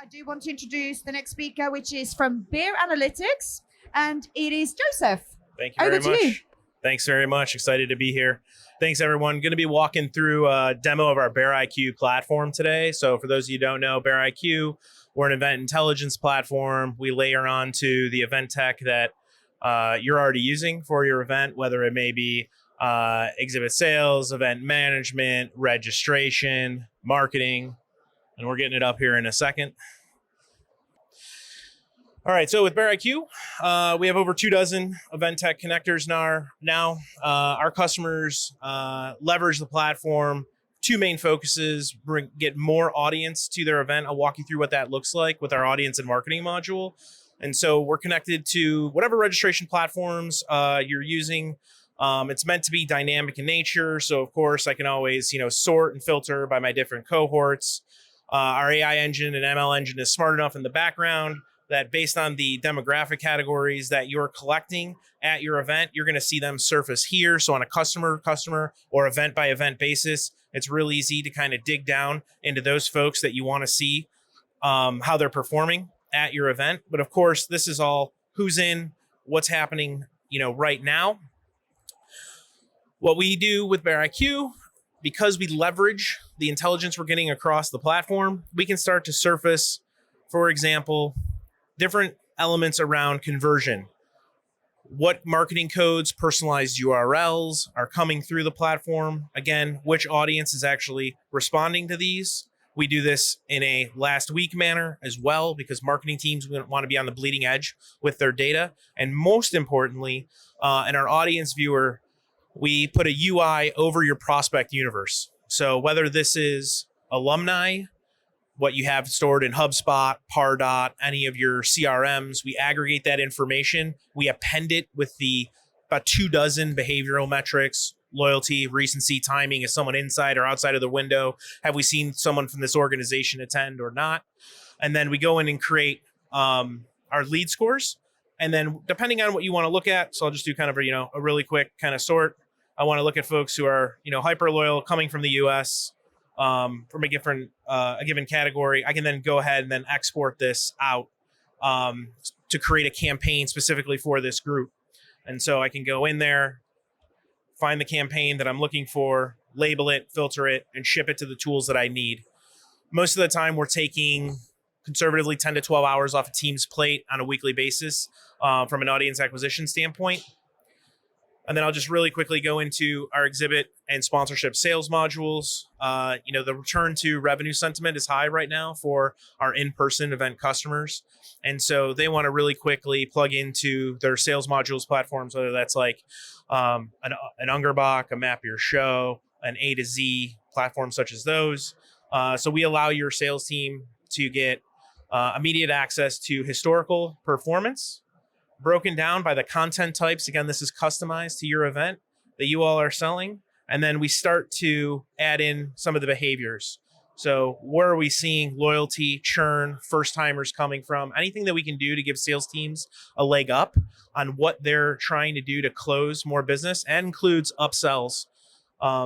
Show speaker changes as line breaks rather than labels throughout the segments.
I do want to introduce the next speaker, which is from Beer Analytics, and it is Joseph.
Thank you very much. Thanks very much. Excited to be here. Thanks, everyone. Going to be walking through a demo of our Bear IQ platform today. So for those of you who don't know, Bear IQ, we're an event intelligence platform. We layer onto the event tech that you're already using for your event, whether it may be exhibit sales, event management, registration, marketing, and we're getting it up here in a second. All right, so with Bear IQ, we have over 24 event tech connectors now. Our customers leverage the platform. Two main focuses: get more audience to their event. I'll walk you through what that looks like with our audience and marketing module. And so we're connected to whatever registration platforms you're using. It's meant to be dynamic in nature. So of course I can always, sort and filter by my different cohorts. Our AI engine and ML engine is smart enough in the background that based on the demographic categories that you're collecting at your event, you're going to see them surface here. So on a customer or event by event basis, it's real easy to kind of dig down into those folks that you want to see how they're performing at your event. But of course, this is all who's in, what's happening, right now. What we do with Bear IQ, because we leverage the intelligence we're getting across the platform, we can start to surface, for example, different elements around conversion. What marketing codes, personalized URLs are coming through the platform? Again, which audience is actually responding to these? We do this in a last week manner as well, because marketing teams want to be on the bleeding edge with their data. And most importantly, in our audience viewer, we put a UI over your prospect universe. So whether this is alumni, what you have stored in HubSpot, Pardot, any of your CRMs, we aggregate that information. We append it with about 24 behavioral metrics: loyalty, recency, timing. Is someone inside or outside of the window? Have we seen someone from this organization attend or not? And then we go in and create our lead scores. And then depending on what you want to look at, so I'll just do kind of a really quick kind of sort. I want to look at folks who are hyper loyal, coming from the US, from a given category. I can then go ahead and then export this out to create a campaign specifically for this group. And so I can go in there, find the campaign that I'm looking for, label it, filter it, and ship it to the tools that I need. Most of the time, we're taking conservatively 10 to 12 hours off a team's plate on a weekly basis from an audience acquisition standpoint. And then I'll just really quickly go into our exhibit and sponsorship sales modules. The return to revenue sentiment is high right now for our in-person event customers. And so they want to really quickly plug into their sales modules platforms, whether that's like an Ungerbach, a Map Your Show, an A to Z platform such as those. So we allow your sales team to get immediate access to historical performance, broken down by the content types. Again, this is customized to your event that you all are selling. And then we start to add in some of the behaviors. So where are we seeing loyalty, churn, first timers coming from? Anything that we can do to give sales teams a leg up on what they're trying to do to close more business, and includes upsells.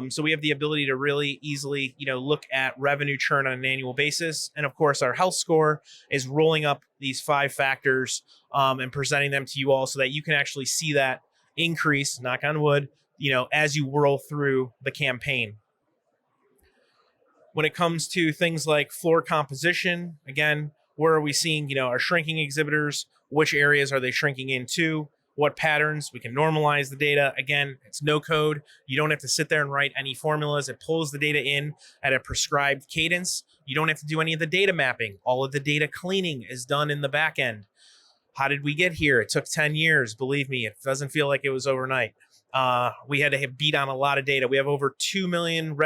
So we have the ability to really easily, look at revenue churn on an annual basis. And of course, our health score is rolling up these 5 factors and presenting them to you all so that you can actually see that increase, knock on wood, as you whirl through the campaign. When it comes to things like floor composition, again, where are we seeing, our shrinking exhibitors? Which areas are they shrinking into? What patterns? We can normalize the data. Again, it's no code. You don't have to sit there and write any formulas. It pulls the data in at a prescribed cadence. You don't have to do any of the data mapping. All of the data cleaning is done in the back end. How did we get here? It took 10 years. Believe me, it doesn't feel like it was overnight. We had to beat on a lot of data. We have over 2 million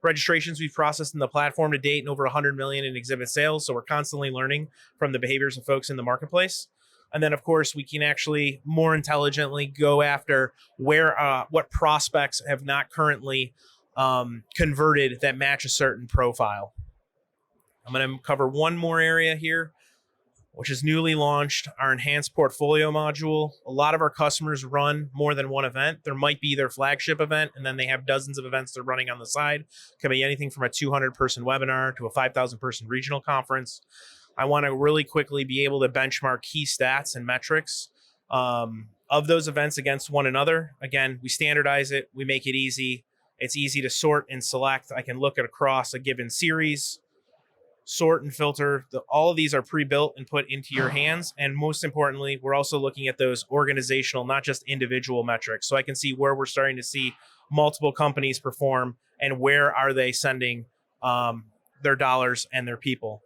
registrations we've processed in the platform to date, and over 100 million in exhibit sales. So we're constantly learning from the behaviors of folks in the marketplace. And then, of course, we can actually more intelligently go after what prospects have not currently converted that match a certain profile. I'm going to cover one more area here. which is newly launched, our enhanced portfolio module. A lot of our customers run more than one event. There might be their flagship event, and then they have dozens of events they're running on the side. It can be anything from a 200-person webinar to a 5,000-person regional conference. I want to really quickly be able to benchmark key stats and metrics of those events against one another. Again, we standardize it. We make it easy. It's easy to sort and select. I can look at across a given series, sort and filter. All of these are pre-built and put into your hands. And most importantly, we're also looking at those organizational, not just individual metrics. So I can see where we're starting to see multiple companies perform and where are they sending their dollars and their people.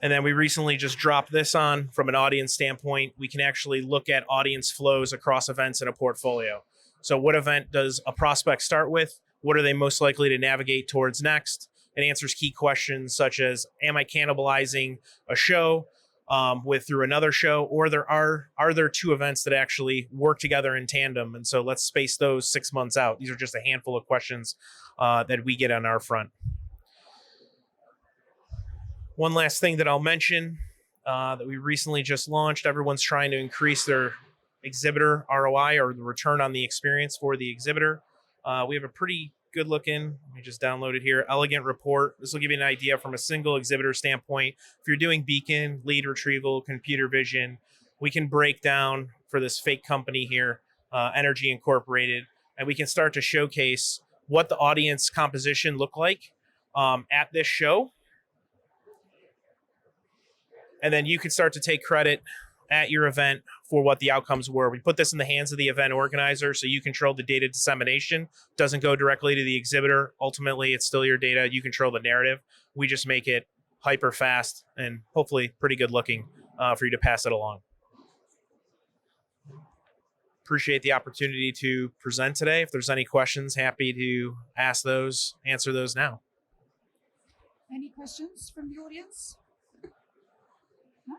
And then we recently just dropped this on from an audience standpoint. We can actually look at audience flows across events in a portfolio. So what event does a prospect start with? What are they most likely to navigate towards next? It answers key questions such as, am I cannibalizing a show through another show? Or are there two events that actually work together in tandem? And so let's space those 6 months out. These are just a handful of questions that we get on our front. One last thing that I'll mention that we recently just launched, everyone's trying to increase their exhibitor ROI or the return on the experience for the exhibitor. We have a pretty good looking, let me just download it here, elegant report. This will give you an idea from a single exhibitor standpoint. If you're doing beacon, lead retrieval, computer vision, we can break down for this fake company here, Energy Incorporated, and we can start to showcase what the audience composition looked like at this show. And then you can start to take credit at your event for what the outcomes were. We put this in the hands of the event organizer, so you control the data dissemination. Doesn't go directly to the exhibitor. Ultimately, it's still your data. You control the narrative. We just make it hyper fast and hopefully pretty good looking for you to pass it along. Appreciate the opportunity to present today. If there's any questions, happy to answer those now.
Any questions from the audience? No?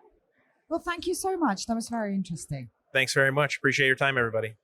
Well, thank you so much. That was very interesting.
Thanks very much. Appreciate your time, everybody.